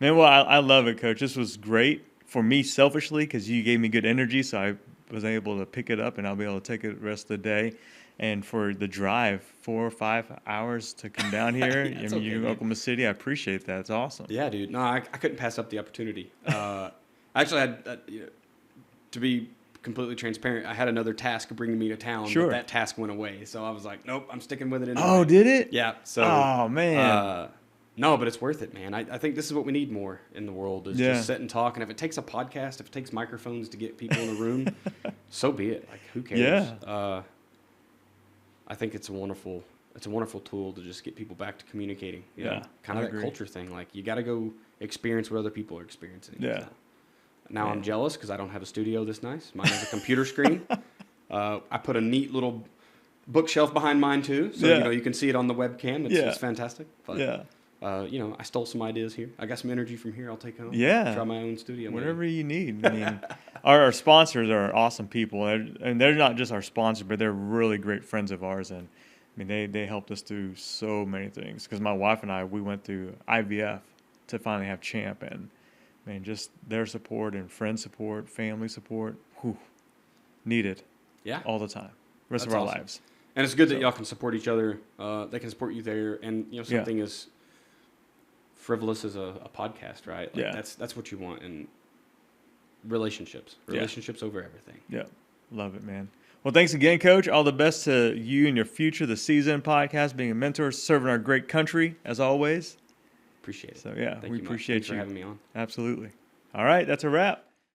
Man, well, I love it, Coach. This was great for me selfishly because you gave me good energy, so I was able to pick it up and I'll be able to take it the rest of the day. And for the drive, 4 or 5 hours to come down here, you're in Oklahoma City. I appreciate that. It's awesome. Yeah, dude. No, I couldn't pass up the opportunity. I actually had, to be completely transparent, I had another task bringing me to town, but that task went away. So I was like, nope, I'm sticking with it anyway. Oh, did it? Yeah. So. Oh, man. No, but it's worth it, man. I think this is what we need more in the world is just sit and talk. And if it takes a podcast, if it takes microphones to get people in the room, so be it. Like, who cares? Yeah. I think it's a wonderful tool to just get people back to communicating. Kind of that culture thing. Like, you got to go experience what other people are experiencing. Yeah. Now I'm jealous because I don't have a studio this nice. Mine has a computer screen. I put a neat little bookshelf behind mine too, so you can see it on the webcam. It's fantastic. But, I stole some ideas here. I got some energy from here. I'll take home. Yeah. Try my own studio. Whatever you need. I mean, our sponsors are awesome people, and they're not just our sponsors, but they're really great friends of ours. And I mean, they helped us do so many things. Because my wife and I, we went through IVF to finally have Champ, and man, just their support and friend support, family support, needed. Yeah. All the time, rest of our lives. And it's good that y'all can support each other. They can support you there, and something as frivolous as a podcast, right? Like that's what you want in relationships. Relationships over everything. Yeah. Love it, man. Well, thanks again, Coach. All the best to you and your future, the season podcast, being a mentor, serving our great country, as always. Appreciate it. So, we appreciate you. Thanks for having me on. Absolutely. All right, that's a wrap.